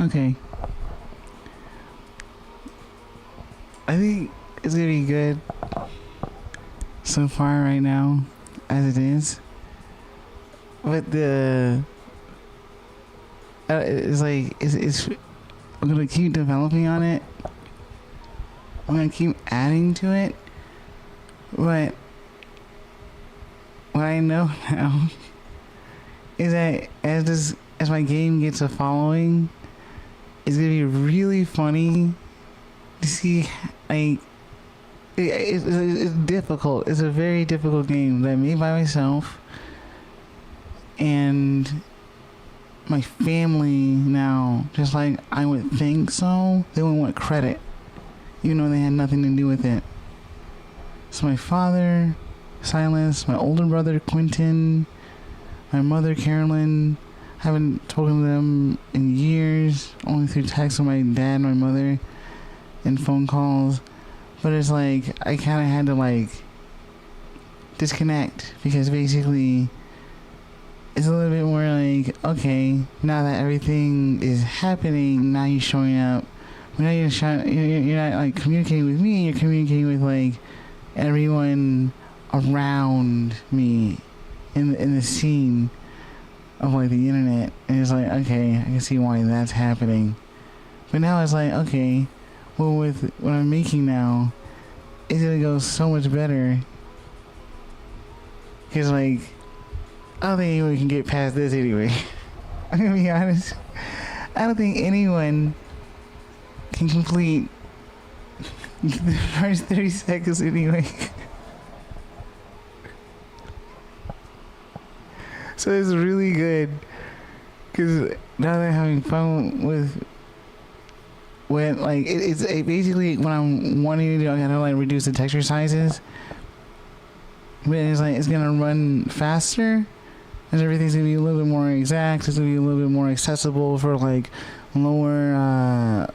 Okay. I think it's gonna be good so far right now, as it is. But it's like, I'm gonna keep developing on it. I'm gonna keep adding to it. But what I know now is that as my game gets a following, it's gonna be really funny to see, like, it's difficult. It's a very difficult game that I made by myself, and my family now, just like I would think so, they would want credit, even though they had nothing to do with it. So my father, Silas, my older brother, Quentin, my mother, Carolyn, haven't spoken to them in years, only through text with my dad and my mother and phone calls. But it's like, I kind of had to, like, disconnect, because basically it's a little bit more like, okay, now that everything is happening, now you're showing up, but now you're not, like, communicating with me, you're communicating with, like, everyone around me in the scene of, like, the internet. And it's like, okay, I can see why that's happening. But now it's like, okay, well, with what I'm making now, it's gonna go so much better, because, like, I don't think anyone can get past this anyway. I'm gonna be honest, I don't think anyone can complete the first 30 seconds anyway. So it's really good, because now that I'm having fun with when, like, it's basically what I'm wanting to do. I gotta, like, reduce the texture sizes, but it's like, it's gonna run faster, and everything's gonna be a little bit more exact. It's gonna be a little bit more accessible for, like, lower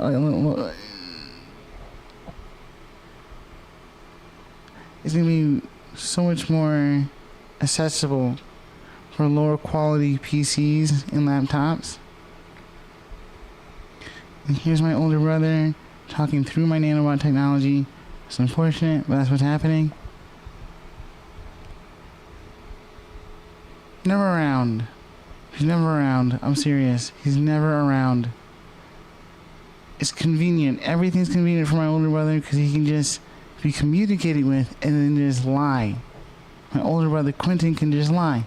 it's gonna be so much more accessible for lower quality PCs and laptops. And here's my older brother talking through my nanobot technology. It's unfortunate, but that's what's happening. Never around. He's never around. I'm serious. He's never around. It's convenient. Everything's convenient for my older brother, because he can just be communicated with and then just lie. My older brother Quentin can just lie.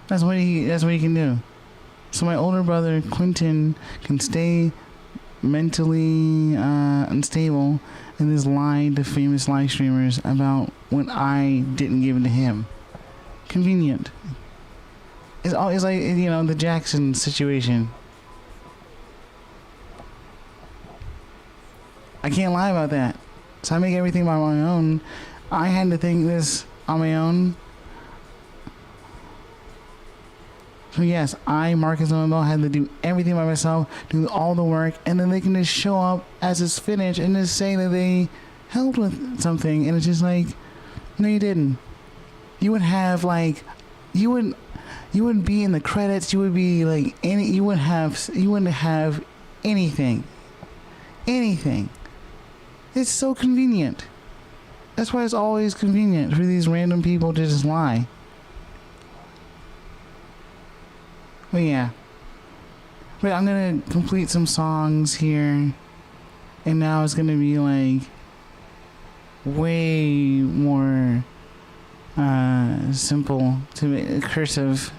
That's what he can do. So my older brother Quentin can stay mentally unstable and just lie to famous live streamers about what I didn't give to him. Convenient. It's always like, you know, the Jackson situation. I can't lie about that. So I make everything by my own. I had to think this on my own. So yes, I, Marcus Nobel, had to do everything by myself, do all the work, and then they can just show up as it's finished and just say that they helped with something, and it's just like, no, you didn't. You would have, like, you wouldn't be in the credits. You would be like you wouldn't have anything. It's so convenient. That's why it's always convenient for these random people to just lie. But yeah. But I'm gonna complete some songs here, and now it's gonna be like way more simple to make cursive.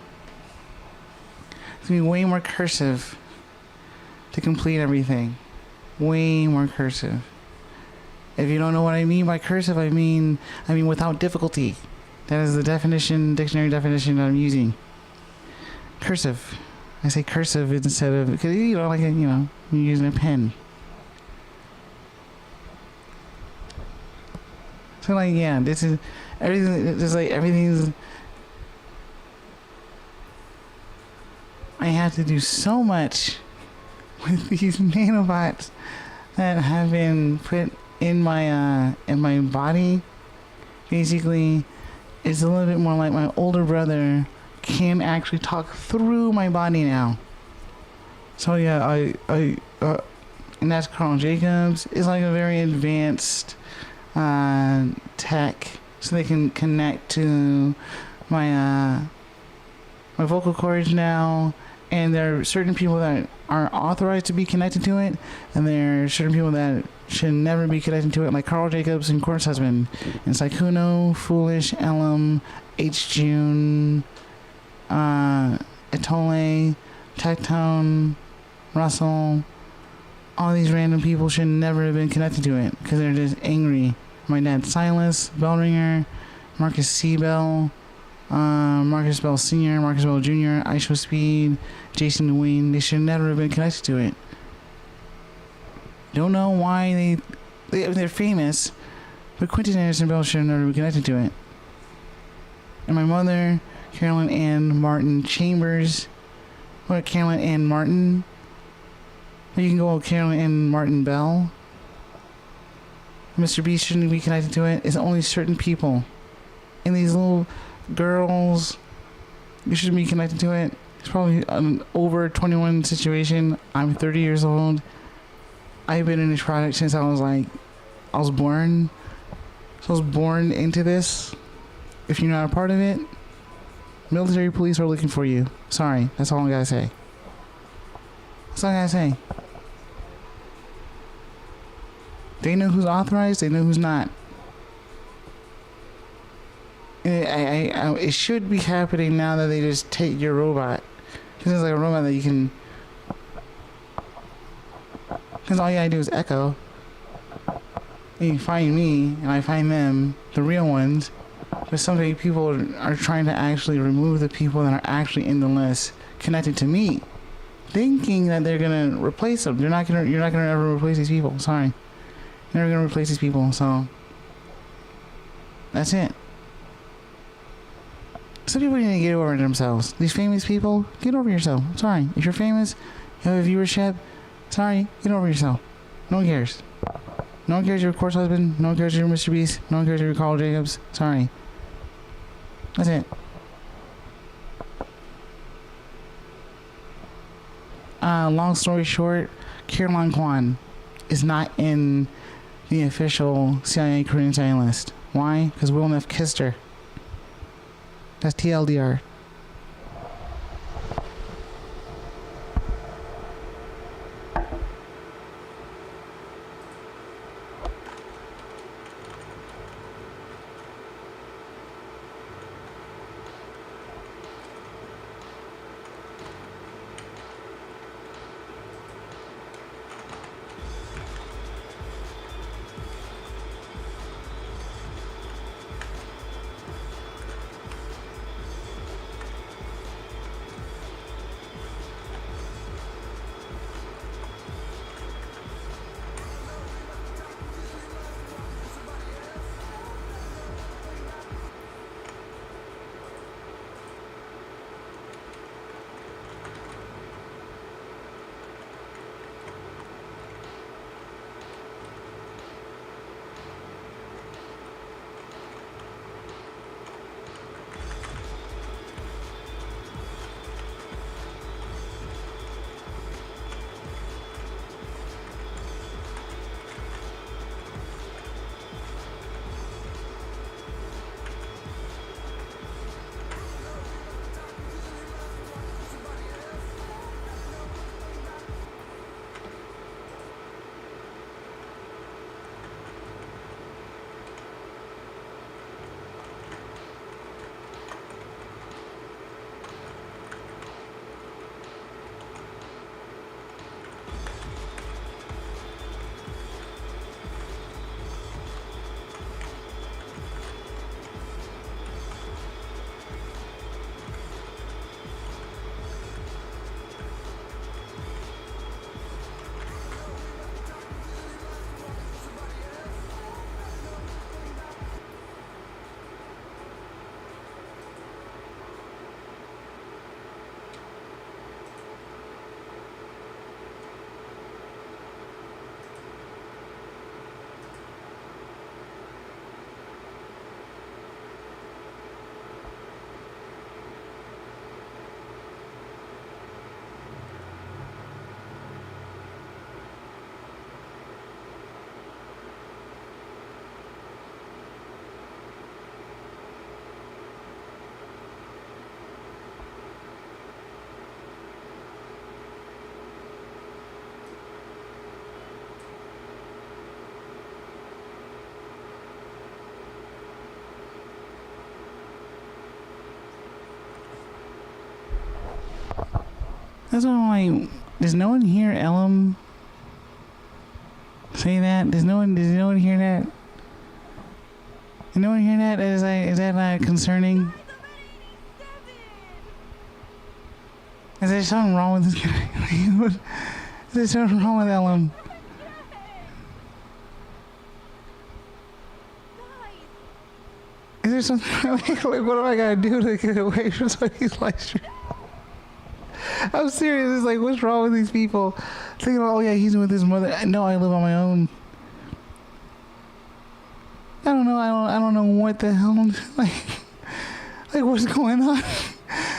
It's gonna be way more cursive to complete everything. Way more cursive. If you don't know what I mean by cursive, I mean without difficulty. That is the dictionary definition that I'm using. Cursive. I say cursive instead of, because, you know, like, you know, you're using a pen. So, like, yeah, this is everything. Just like everything's. I have to do so much with these nanobots that have been put in my body. Basically, it's a little bit more like my older brother can actually talk through my body now. So yeah, and that's Carl Jacobs. It's like a very advanced tech, so they can connect to my vocal cords now. And there are certain people that are authorized to be connected to it, and there are certain people that should never be connected to it, like Carl Jacobs and Court's husband, and Saikuno, Foolish, Elam, H. June, Atole, Tectone, Russell. All these random people should never have been connected to it because they're just angry. My dad Silas, Bellringer, Marcus C. Bell, Marcus Bell Sr., Marcus Bell Jr., Aisho Speed, Jason Dwayne, they should never have been connected to it. Don't know why they're famous, but Quentin Anderson Bell should have never been connected to it. And my mother, Carolyn Ann Martin Chambers, what, Carolyn Ann Martin? You can go with Carolyn Ann Martin Bell. Mr. B shouldn't be connected to it. It's only certain people. And these little girls, you shouldn't be connected to it. It's probably an over 21 situation. I'm 30 years old. I've been in this project since I was born. So I was born into this. If you're not a part of it, military police are looking for you. Sorry, that's all I gotta say. That's all I gotta say. They know who's authorized, they know who's not. It should be happening now that they just take your robot. Because it's like a robot that you can... Because all you gotta do is echo. And you find me, and I find them, the real ones. But some people are trying to actually remove the people that are actually in the list connected to me, thinking that they're gonna replace them. You're not gonna ever replace these people. Sorry, you're never gonna replace these people. So that's it. Some people need to get over themselves. These famous people, get over yourself. Sorry, if you're famous, you have a viewership. Sorry, get over yourself. No one cares. No one cares you're Court's husband. No one cares you're Mr. Beast. No one cares you're Carl Jacobs. Sorry. That's it. Long story short, Caroline Kwan is not in the official CIA Korean CIA list. Why? Because Will Neff kissed her. That's TLDR. That's what I'm like. Does no one hear Ellum say that? Does no one hear that? Did no one hear that? Is that not concerning? Is there something wrong with this guy? Is there something wrong with Ellum? Is there something like what do I gotta do to get away from somebody's live stream? I'm serious. It's like, what's wrong with these people? Thinking, oh yeah, he's with his mother. No, I live on my own. I don't know. I don't know what the hell. Like what's going on?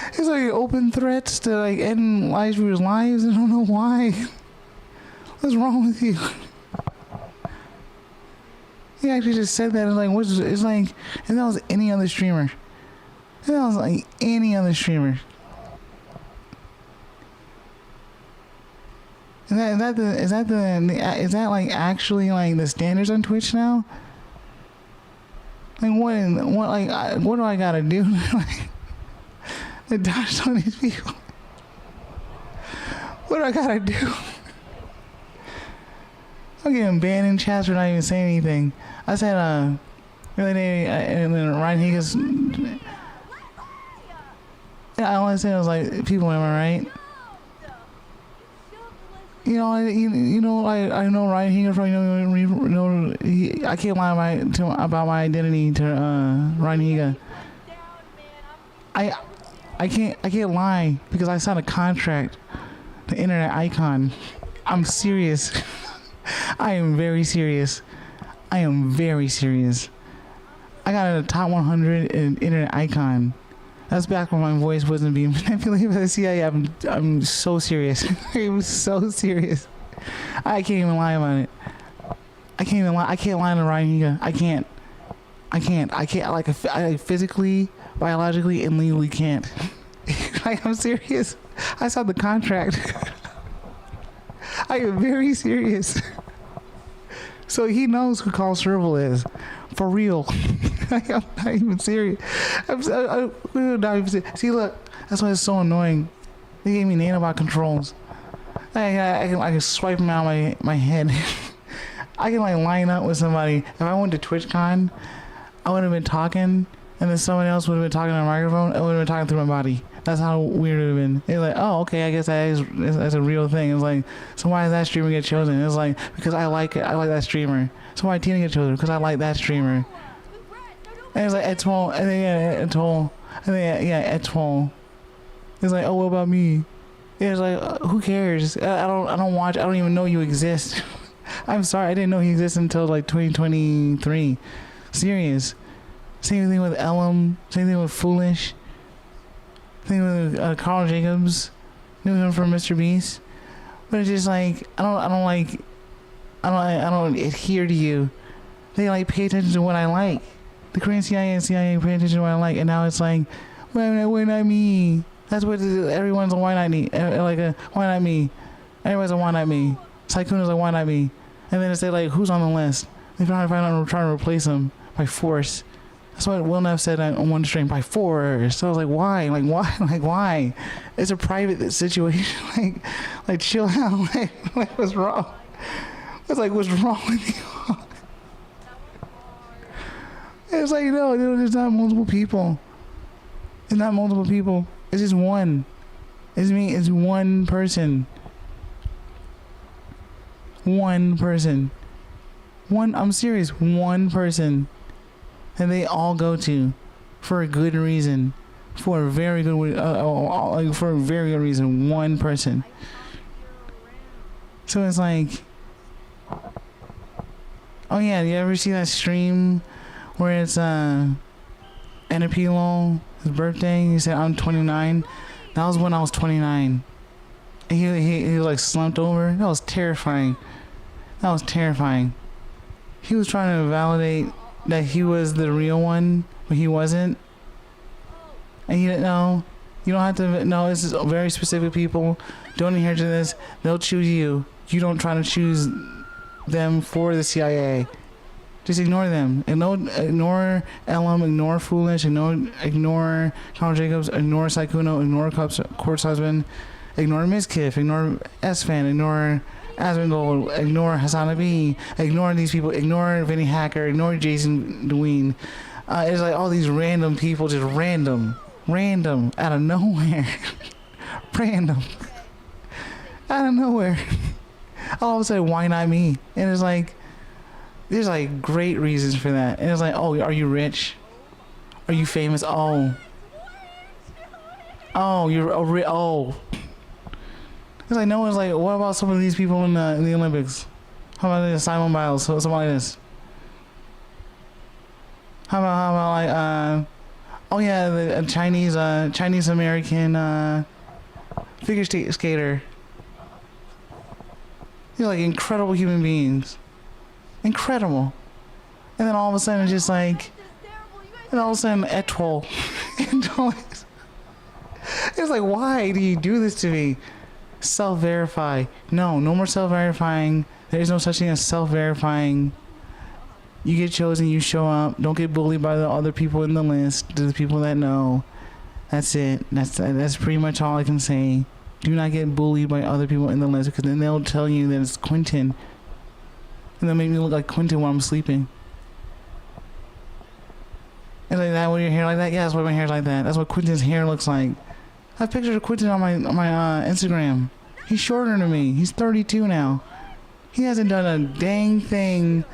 It's like open threats to like end live streamers' lives. I don't know why. What's wrong with you? He actually just said that. It's like if that was any other streamer. If that was like any other streamer. Is that like actually like the standards on Twitch now? Like what do I gotta do to dodge some of these people? What do I gotta do? I'm getting banned in chats for not even saying anything. I said the other day and then Ryan Higgins. All I said was like, people, am I right? You know, I know Ryan Higgins from I can't lie about my identity to Ryan Higgins. I can't lie because I signed a contract to Internet Icon. I'm serious. I am very serious. I am very serious. I got a top 100 in Internet Icon. That's back when my voice wasn't being manipulated by the CIA. I'm so serious. I'm so serious. I can't even lie about it. I can't even lie. I can't lie to Ryan Higa. I can't. Like, I physically, biologically, and legally can't. Like, I'm serious. I saw the contract. I am very serious. So he knows who Carl Serval is. For real. I'm not even serious. I'm not even serious. See, look. That's why it's so annoying. They gave me nanobot controls. I can swipe them out of my head. I can like line up with somebody. If I went to TwitchCon, I would have been talking, and then someone else would have been talking on a microphone. I would have been talking through my body. That's how weird it would have been. It's like, oh, okay, I guess that's a real thing. It's like, so why does that streamer get chosen? It's like, because I like it. I like that streamer. So why Tina get chosen? Because I like that streamer. And it's like Etwol, and then yeah, Etwol, and then yeah, Etwol. It's like, oh, what about me? It's like, who cares? I don't watch. I don't even know you exist. I'm sorry, I didn't know he existed until like 2023. Serious. Same thing with Ellum. Same thing with Foolish. Same thing with Carl Jacobs. Knew him from Mr. Beast. But it's just like I don't adhere to you. They like pay attention to what I like. The Korean CIA and CIA pay attention to what I like, and now it's like, why not me? That's what everyone's a why not me. Like a why not me? Everyone's a why not me. Saikuna's like why not me? And then it's like who's on the list? They trying to replace him by force. That's what Will Neff said on one stream, by force. So I was like, why? Like why? Like why? It's a private situation. like chill out. Like what's wrong? It's like what's wrong with you? It's like no, there's not multiple people. It's not multiple people. It's just one. It's me. It's one person. One person. I'm serious. One person. And they all go to for a good reason. For a very good for a very good reason. One person. So it's like, oh yeah, you ever see that stream where it's Enapilo, his birthday? He said I'm 29. That was when I was 29. And he was like slumped over. That was terrifying. That was terrifying. He was trying to validate that he was the real one, but he wasn't. And you didn't know. You don't have to know. This is very specific people. Don't adhere to this. They'll choose you. You don't try to choose them for the CIA. Just ignore them. Ignore Ellum. Ignore Foolish. Ignore Carl Jacobs. Ignore Saikuno. Ignore Quartz Husband. Ignore Mizkif, ignore S-Fan, ignore Asmongold, ignore Hasanabi, ignore these people, ignore Vinny Hacker, ignore Jason Dwayne. It's like all these random people, just random, out of nowhere. Random. Out of nowhere. All of a sudden, why not me? And it's like, there's like great reasons for that. And it's like, oh, are you rich? Are you famous? Oh. Oh, you're oh. It's like no one's like, what about some of these people in the Olympics? How about this Simon Biles? Something like this. How about like oh yeah, the Chinese American figure skater. They're like incredible human beings. Incredible. And then all of a sudden it's just like, and all of a sudden Etoile. It's like, why do you do this to me? Self-verify. No more self-verifying. There is no such thing as self-verifying. You get chosen, you show up. Don't get bullied by the other people in the list. To the people that know. That's it. That's pretty much all I can say. Do not get bullied by other people in the list, because then they'll tell you that it's Quentin. And they'll make me look like Quentin while I'm sleeping. And like that, with your hair like that? Yeah, that's why my hair's like that. That's what Quentin's hair looks like. I have pictures of Quentin on my Instagram. He's shorter than me. He's 32 now. He hasn't done a dang thing.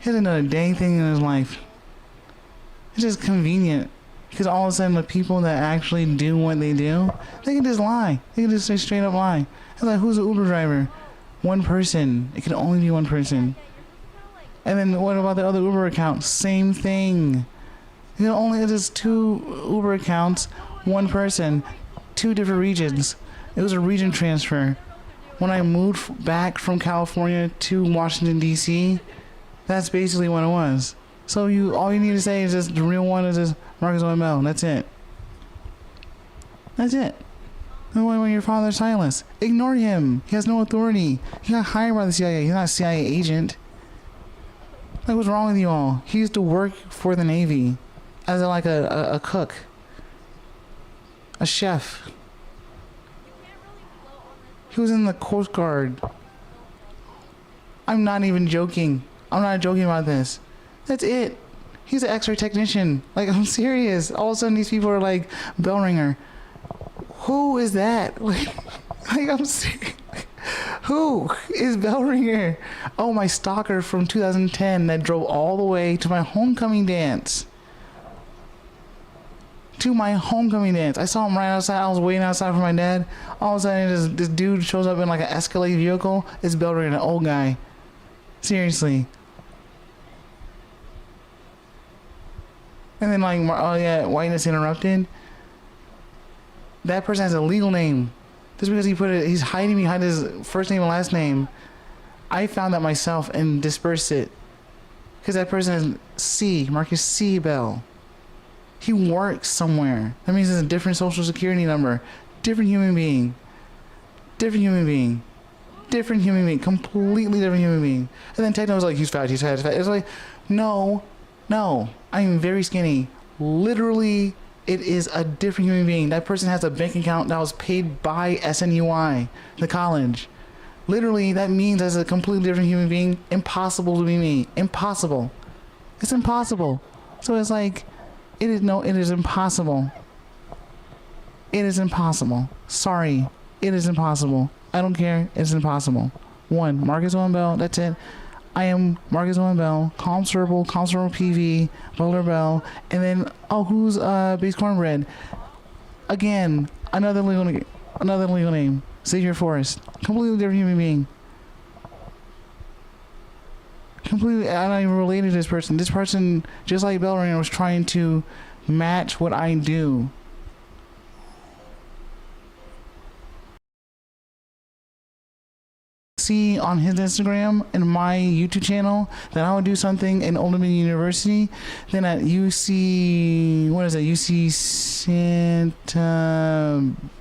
He hasn't done a dang thing in his life. It's just convenient. Because all of a sudden the people that actually do what they do, they can just lie. They can just say straight up lie. It's like, who's an Uber driver? One person. It can only be one person. And then what about the other Uber account? Same thing. You know, only just 2 Uber accounts, one person, 2 different regions. It was a region transfer. When I moved back from California to Washington D.C., that's basically what it was. So all you need to say is just the real one is just Marcus Owen Bell. That's it. That's it. And when your father's Silas, ignore him. He has no authority. He got hired by the CIA. He's not a CIA agent. Like, what's wrong with you all? He used to work for the Navy as like a cook, a chef. He was in the Coast Guard. I'm not even joking. I'm not joking about this. That's it. He's an X-ray technician. Like, I'm serious. All of a sudden, these people are like, bell ringer. Who is that? Like I'm serious. Who is bell ringer? Oh, my stalker from 2010 that drove all the way to my homecoming dance. I saw him right outside. I was waiting outside for my dad. All of a sudden, this dude shows up in like an Escalade vehicle. It's bell ringer, an old guy. Seriously. And then like, oh yeah, Whiteness Interrupted. That person has a legal name. Just because he's hiding behind his first name and last name. I found that myself and dispersed it. Because that person is Marcus C. Bell. He works somewhere. That means it's a different social security number. Different human being. Completely different human being. And then Techno was like, he's fat. It's like, no. I'm very skinny. Literally, it is a different human being. That person has a bank account that was paid by SNUI, the college. Literally, that means as a completely different human being, impossible to be me. Impossible. It's impossible. So it's like, it is impossible. It is impossible. Sorry. It is impossible. I don't care. It's impossible. 1, Marcus Owen Bell. That's it. I am Marcus Owen Bell, Calm Circle PV, Butler Bell, and then, who's Base Cornbread? Again, another legal name, Xavier Forrest. Completely different human being. Completely, I'm not even related to this person. This person, just like Bellringer, was trying to match what I do. See on his Instagram and my YouTube channel that I would do something in Old Dominion University, then at UC, what is that? UC Santa,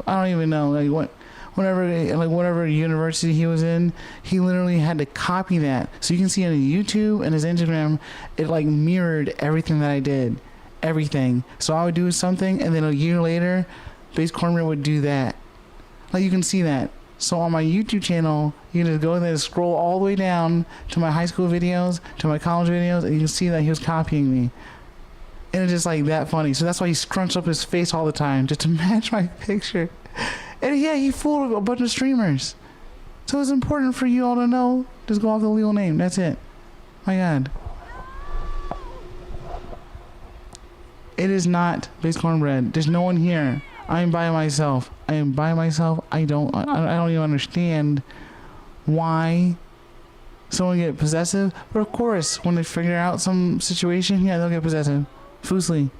I don't even know, like whatever university he was in, he literally had to copy that. So you can see on YouTube and his Instagram, it like mirrored everything that I did, everything. So I would do something, and then a year later, Base Cornbread would do that. Like you can see that. So on my YouTube channel, you can just go there and scroll all the way down to my high school videos, to my college videos, and you can see that he was copying me. And it's just like that funny. So that's why he scrunched up his face all the time, just to match my picture. And yeah, he fooled a bunch of streamers. So it's important for you all to know, just go off the legal name. That's it. My God. It is not based cornbread. There's no one here. I'm by myself. I am by myself. I don't even understand why someone get possessive. But of course, when they figure out some situation, yeah, they'll get possessive. Foosly.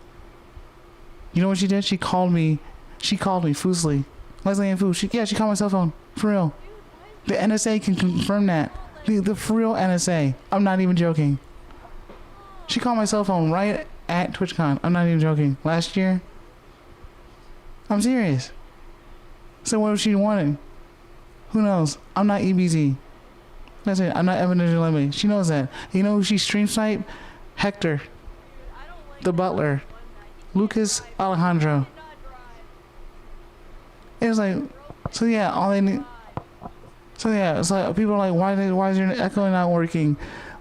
You know what she did? She called me. She called me Foosly. Leslie Ann Foos. She called my cell phone. For real. The NSA can confirm that. The for real NSA. I'm not even joking. She called my cell phone right at TwitchCon. I'm not even joking. Last year. I'm serious. So what if she wanted? Who knows? I'm not EBZ. That's it. I'm not Evan Lemmy. She knows that. You know who she stream snipe? Hector. The butler. Lucas Alejandro. It was like, so yeah, all they need. So yeah, it's like people are like, why is your echo not working?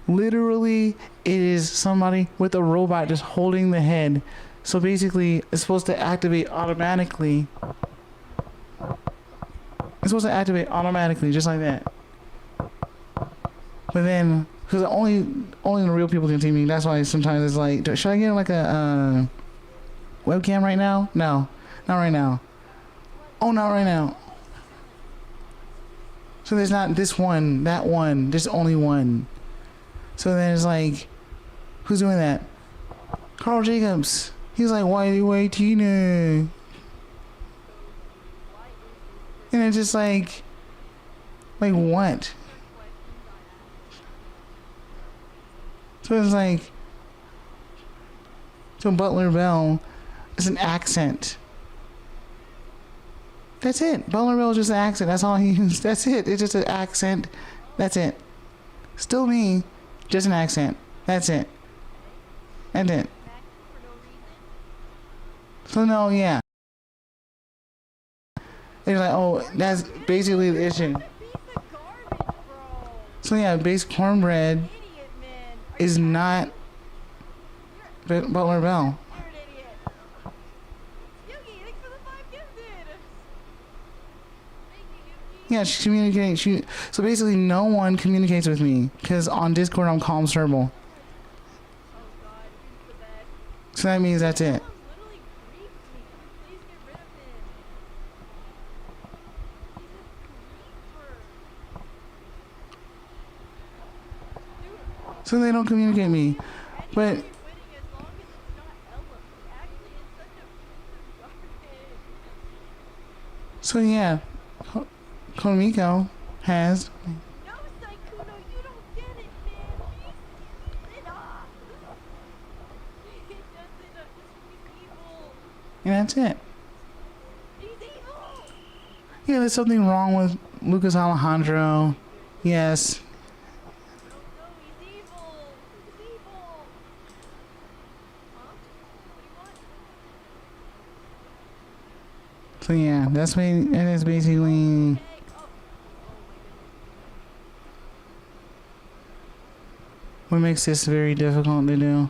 Literally, it is somebody with a robot just holding the head. So basically, it's supposed to activate automatically. It's supposed to activate automatically, just like that. But then, because only the real people can see me. That's why sometimes it's like, should I get like a webcam right now? No, not right now. Oh, not right now. So there's not this one, that one. There's only one. So then it's like, who's doing that? Carl Jacobs. He's like, why Tina? And it's just like what? So it's like, so Butler Bell is an accent. That's it. Butler Bell is just an accent. That's all he used. That's it. It's just an accent. That's it. Still me, just an accent. That's it. That's it. So no, yeah. It's like, oh, that's basically the issue. So yeah, base cornbread is not Butler Bell. Yeah, she's communicating. So basically, no one communicates with me because on Discord I'm calm serval. So that means that's it. So they don't communicate me, but so yeah, Komiko has. And that's it. Yeah, there's something wrong with Lucas Alejandro. Yes. So yeah, that's it is basically what makes this very difficult to do.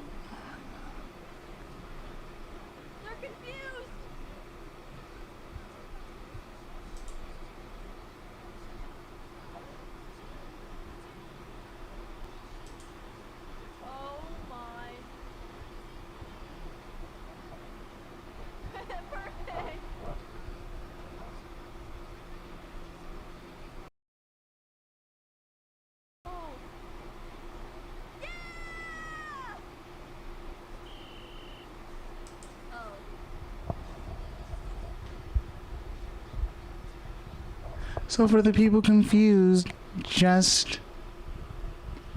So for the people confused, just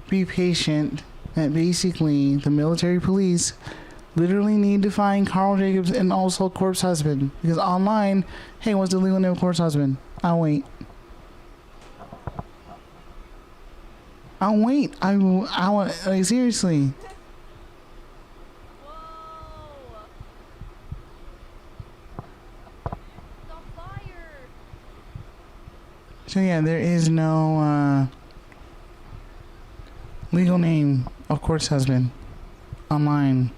be patient. That basically the military police literally need to find Carl Jacobs and also Corpse Husband. Because online, hey, what's the legal name of Corpse Husband? I'll wait. I'll wait. I want, like, seriously. So yeah, there is no legal name of Court's husband online.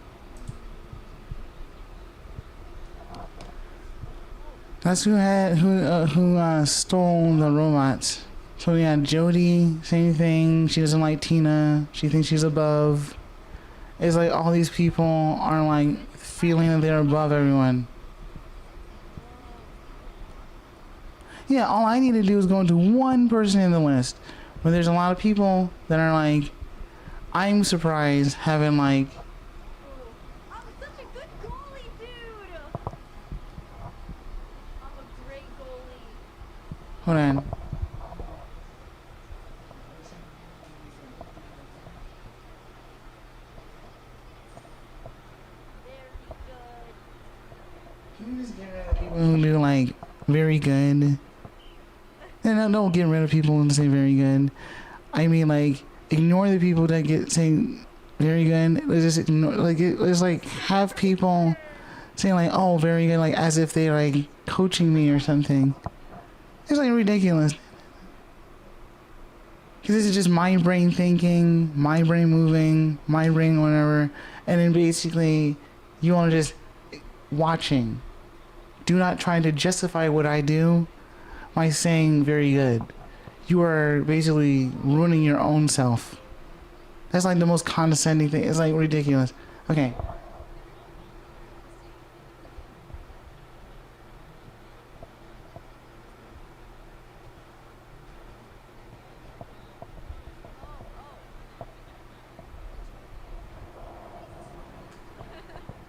That's who stole the robots. So yeah, Jody, same thing. She doesn't like Tina. She thinks she's above. It's like all these people are like feeling that they're above everyone. Yeah, all I need to do is go into one person in the list. But there's a lot of people that are like, I'm surprised having like. I'm such a good goalie, dude. I'm a great goalie. Hold on. Very good. Can you just get rid of people who do like very good? And don't get rid of people who say very good. I mean like ignore the people that get saying very good. Let's just ignore let's like have people saying like oh very good like as if they like coaching me or something. It's like ridiculous. Because this is just my brain thinking, my brain moving, my brain whatever, and then basically you are just watching. Do not try to justify what I do by saying very good. You are basically ruining your own self. That's like the most condescending thing. It's like ridiculous. Okay.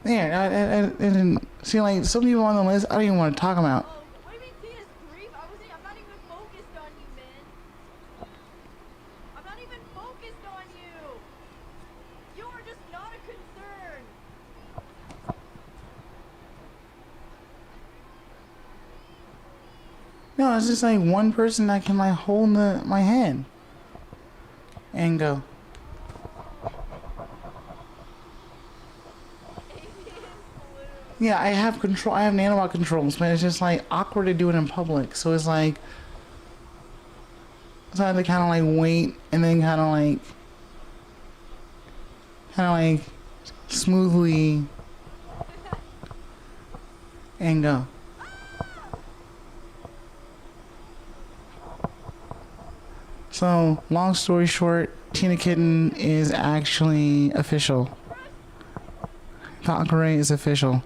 Yeah, I didn't see like some people on the list I don't even want to talk about. Oh, what do you mean, Tina's grief? I'm not even focused on you, man. I'm not even focused on you. You are just not a concern. No, it's just like one person that can like hold my hand and go. Yeah, I have control. I have nanobot controls, but it's just like awkward to do it in public. So it's like, so I have to kind of like wait and then kind of like smoothly and go. So long story short, Tina Kitten is actually official. Valkyrie is official.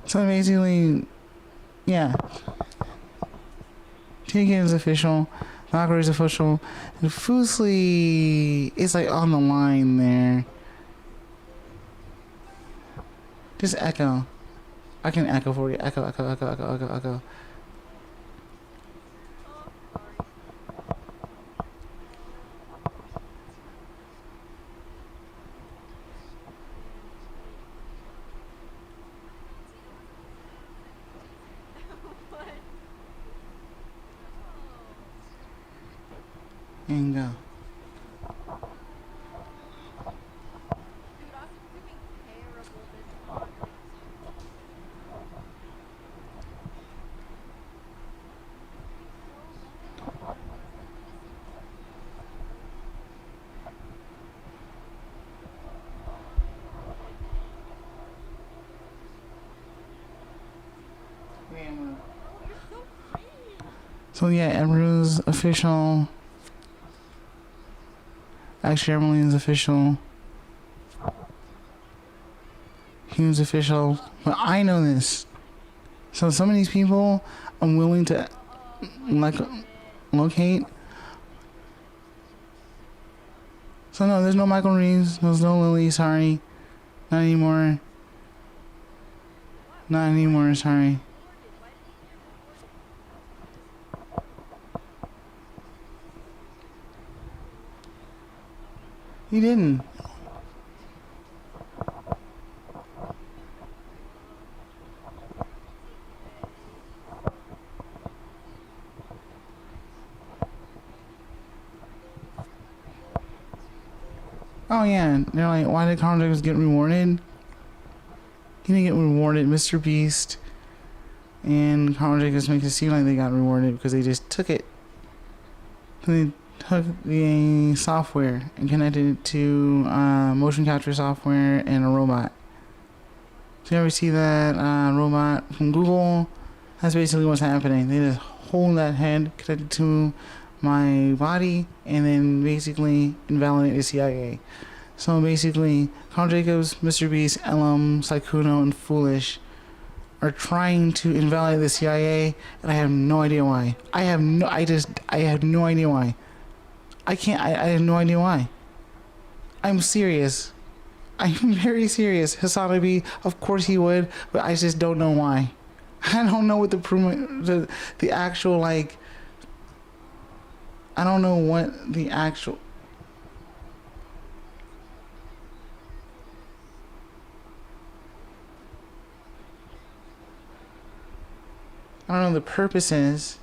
So basically, yeah. Tegan is official. Valkyrie is official. And Fusli is like on the line there. Just echo. I can echo for you. Echo, echo, echo, echo, echo, echo. And go. So yeah, Emiru's official. Actually, Emily's official. Hume's official. But I know this. So some of these people I'm willing to like locate. So no, there's no Michael Reeves. There's no Lily. Sorry, not anymore. Not anymore. Sorry. He didn't. Oh yeah, they're like, why did Conor Jacobs get rewarded? He didn't get rewarded. Mr. Beast and Conor Jacobs make it seem like they got rewarded because they just took it. They took the software and connected it to motion capture software and a robot. So you ever see that robot from Google? That's basically what's happening. They just hold that head connected to my body and then basically invalidate the CIA. So basically, Conor Jacobs, Mr. Beast, LM, Sykkuno, and Foolish are trying to invalidate the CIA, and I have no idea why. I have no idea why. I have no idea why. I'm serious. I'm very serious. Hasanabi, of course he would, but I just don't know why. I don't know what the actual, like, I don't know what the actual... I don't know the purpose is.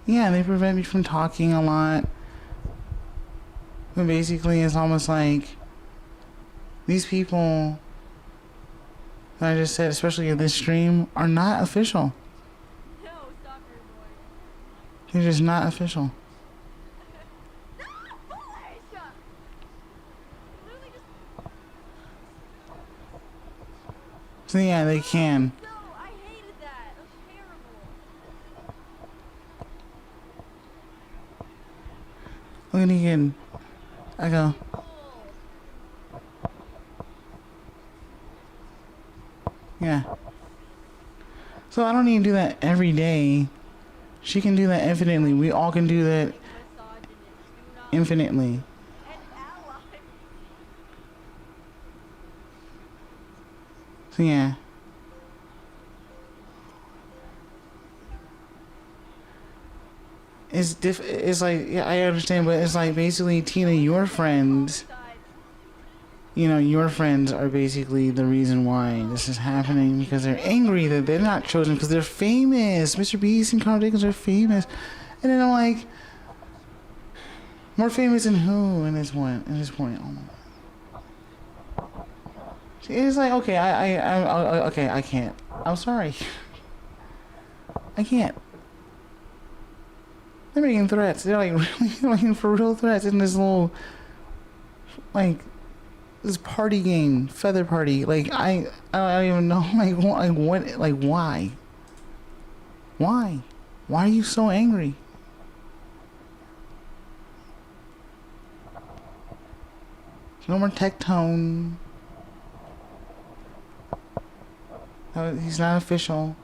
Yeah, they prevent me from talking a lot. But basically, it's almost like these people that I just said, especially in this stream, are not official. No, stop your voice. They're just not official. No, Foolish! Literally just... So yeah, they can. No, I hated that. It was terrible. Look at me again. I go. Yeah. So I don't need to do that every day. She can do that infinitely. We all can do that infinitely. An ally. So yeah. It's like, yeah, I understand, but it's like basically, Tina, your friends, you know, your friends are basically the reason why this is happening, because they're angry that they're not chosen because they're famous. Mr. Beast and Conor Jacobs are famous. And then I'm like, more famous than who in this point? Oh my. It's like, okay, okay, I can't. I'm sorry. I can't. They're making threats. They're like really making for real threats in this little, like, this party game, feather party. Like, I don't even know, like why? Why? Why are you so angry? No more Tectone. He's not official.